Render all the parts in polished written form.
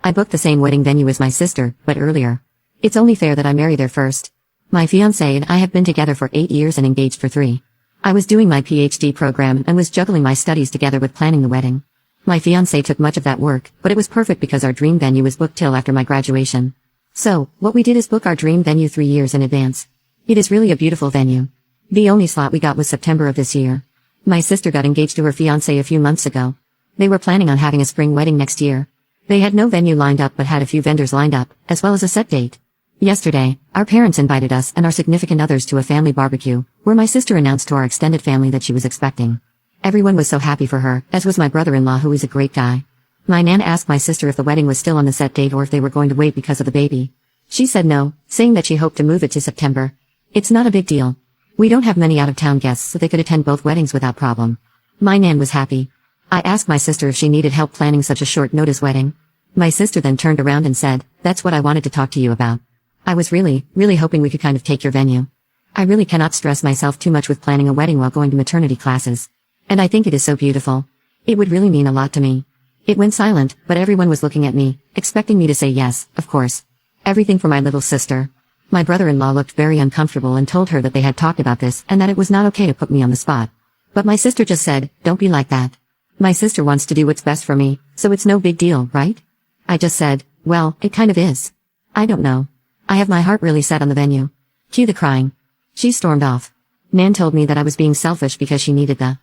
I booked the same wedding venue as my sister, but earlier. It's only fair that I marry there first. My fiancé and I have been together for 8 years and engaged for 3. I was doing my PhD program and was juggling my studies together with planning the wedding. My fiancé took much of that work, but it was perfect because our dream venue was booked till after my graduation. So, what we did is book our dream venue 3 years in advance. It is really a beautiful venue. The only slot we got was September of this year. My sister got engaged to her fiancé a few months ago. They were planning on having a spring wedding next year. They had no venue lined up but had a few vendors lined up, as well as a set date. Yesterday, our parents invited us and our significant others to a family barbecue, where my sister announced to our extended family that she was expecting. Everyone was so happy for her, as was my brother-in-law, who is a great guy. My nan asked my sister if the wedding was still on the set date or if they were going to wait because of the baby. She said no, saying that she hoped to move it to September. It's not a big deal. We don't have many out-of-town guests, so they could attend both weddings without problem. My nan was happy. I asked my sister if she needed help planning such a short-notice wedding. My sister then turned around and said, "That's what I wanted to talk to you about. I was really hoping we could kind of take your venue. I really cannot stress myself too much with planning a wedding while going to maternity classes. And I think it is so beautiful. It would really mean a lot to me." It went silent, but everyone was looking at me, expecting me to say yes, of course. Everything for my little sister. My brother-in-law looked very uncomfortable and told her that they had talked about this and that it was not okay to put me on the spot. But my sister just said, "Don't be like that. My sister wants to do what's best for me, so it's no big deal, right?" I just said, "Well, it kind of is. I don't know. I have my heart really set on the venue." Cue the crying. She stormed off. Nan told me that I was being selfish because she needed the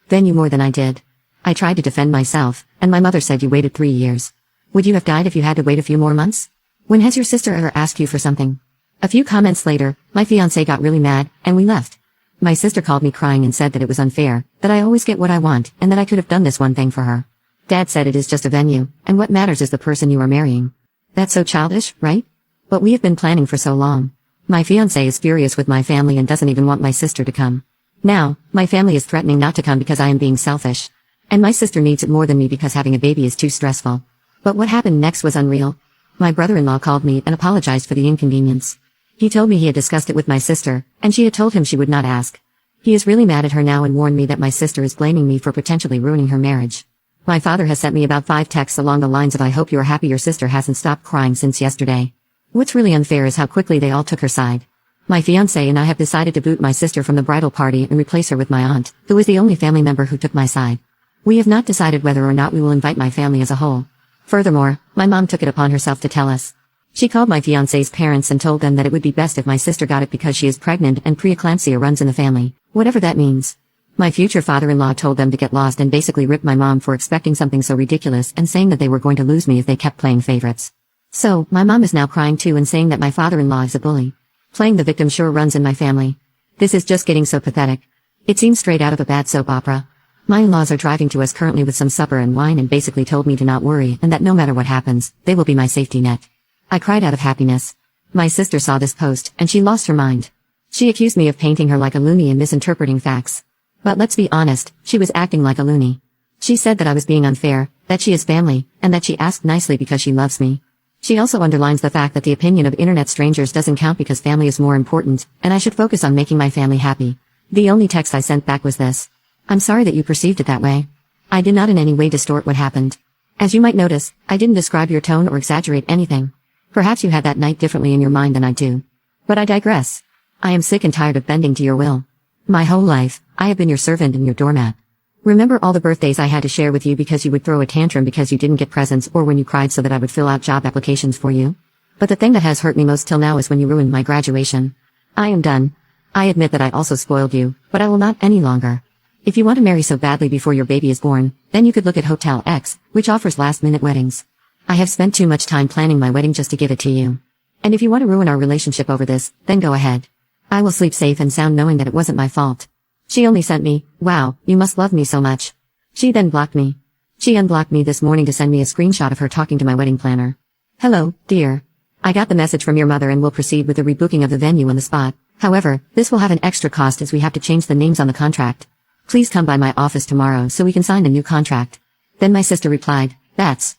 venue more than I did. I tried to defend myself, and my mother said, "You waited 3 years. Would you have died if you had to wait a few more months? When has your sister ever asked you for something?" A few comments later, my fiancé got really mad, and we left. My sister called me crying and said that it was unfair, that I always get what I want, and that I could have done this one thing for her. Dad said it is just a venue, and what matters is the person you are marrying. That's so childish, right? But we have been planning for so long. My fiancé is furious with my family and doesn't even want my sister to come. Now, my family is threatening not to come because I am being selfish. And my sister needs it more than me because having a baby is too stressful. But what happened next was unreal. My brother-in-law called me and apologized for the inconvenience. He told me he had discussed it with my sister, and she had told him she would not ask. He is really mad at her now and warned me that my sister is blaming me for potentially ruining her marriage. My father has sent me about 5 texts along the lines of, "I hope you are happy your sister hasn't stopped crying since yesterday." What's really unfair is how quickly they all took her side. My fiancé and I have decided to boot my sister from the bridal party and replace her with my aunt, who is the only family member who took my side. We have not decided whether or not we will invite my family as a whole. Furthermore, my mom took it upon herself to tell us. She called my fiancé's parents and told them that it would be best if my sister got it because she is pregnant and preeclampsia runs in the family, whatever that means. My future father-in-law told them to get lost and basically ripped my mom for expecting something so ridiculous and saying that they were going to lose me if they kept playing favorites. So, my mom is now crying too and saying that my father-in-law is a bully. Playing the victim sure runs in my family. This is just getting so pathetic. It seems straight out of a bad soap opera. My in-laws are driving to us currently with some supper and wine and basically told me to not worry and that no matter what happens, they will be my safety net. I cried out of happiness. My sister saw this post, and she lost her mind. She accused me of painting her like a loony and misinterpreting facts. But let's be honest, she was acting like a loony. She said that I was being unfair, that she is family, and that she asked nicely because she loves me. She also underlines the fact that the opinion of internet strangers doesn't count because family is more important, and I should focus on making my family happy. The only text I sent back was this. "I'm sorry that you perceived it that way. I did not in any way distort what happened. As you might notice, I didn't describe your tone or exaggerate anything. Perhaps you had that night differently in your mind than I do. But I digress. I am sick and tired of bending to your will. My whole life, I have been your servant and your doormat. Remember all the birthdays I had to share with you because you would throw a tantrum because you didn't get presents or when you cried so that I would fill out job applications for you? But the thing that has hurt me most till now is when you ruined my graduation. I am done. I admit that I also spoiled you, but I will not any longer. If you want to marry so badly before your baby is born, then you could look at Hotel X, which offers last-minute weddings. I have spent too much time planning my wedding just to give it to you. And if you want to ruin our relationship over this, then go ahead. I will sleep safe and sound knowing that it wasn't my fault." She only sent me, "Wow, you must love me so much." She then blocked me. She unblocked me this morning to send me a screenshot of her talking to my wedding planner. "Hello, dear. I got the message from your mother and will proceed with the rebooking of the venue on the spot. However, this will have an extra cost as we have to change the names on the contract. Please come by my office tomorrow so we can sign a new contract." Then my sister replied, "That's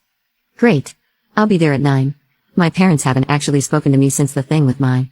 great. I'll be there at 9. My parents haven't actually spoken to me since the thing with my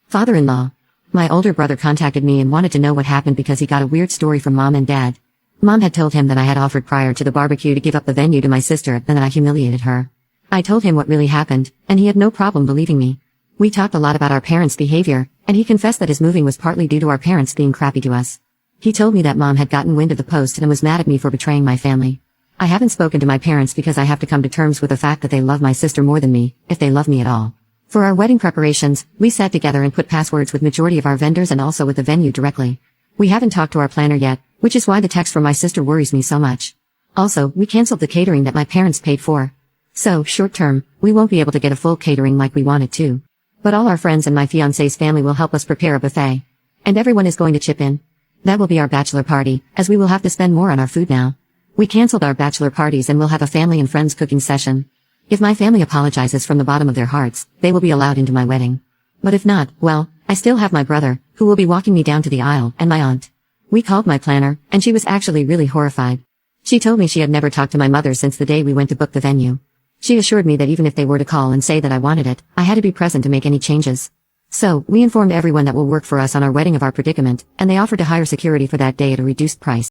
father-in-law. My older brother contacted me and wanted to know what happened because he got a weird story from Mom and Dad. Mom had told him that I had offered prior to the barbecue to give up the venue to my sister and that I humiliated her. I told him what really happened, and he had no problem believing me. We talked a lot about our parents' behavior, and he confessed that his moving was partly due to our parents being crappy to us. He told me that Mom had gotten wind of the post and was mad at me for betraying my family. I haven't spoken to my parents because I have to come to terms with the fact that they love my sister more than me, if they love me at all. For our wedding preparations, we sat together and put passwords with majority of our vendors and also with the venue directly. We haven't talked to our planner yet, which is why the text from my sister worries me so much. Also, we canceled the catering that my parents paid for. So, short term, we won't be able to get a full catering like we wanted to. But all our friends and my fiancé's family will help us prepare a buffet. And everyone is going to chip in. That will be our bachelor party, as we will have to spend more on our food now. We canceled our bachelor parties and will have a family and friends cooking session. If my family apologizes from the bottom of their hearts, they will be allowed into my wedding. But if not, well, I still have my brother, who will be walking me down to the aisle, and my aunt. We called my planner, and she was actually really horrified. She told me she had never talked to my mother since the day we went to book the venue. She assured me that even if they were to call and say that I wanted it, I had to be present to make any changes. So, we informed everyone that will work for us on our wedding of our predicament, and they offered to hire security for that day at a reduced price.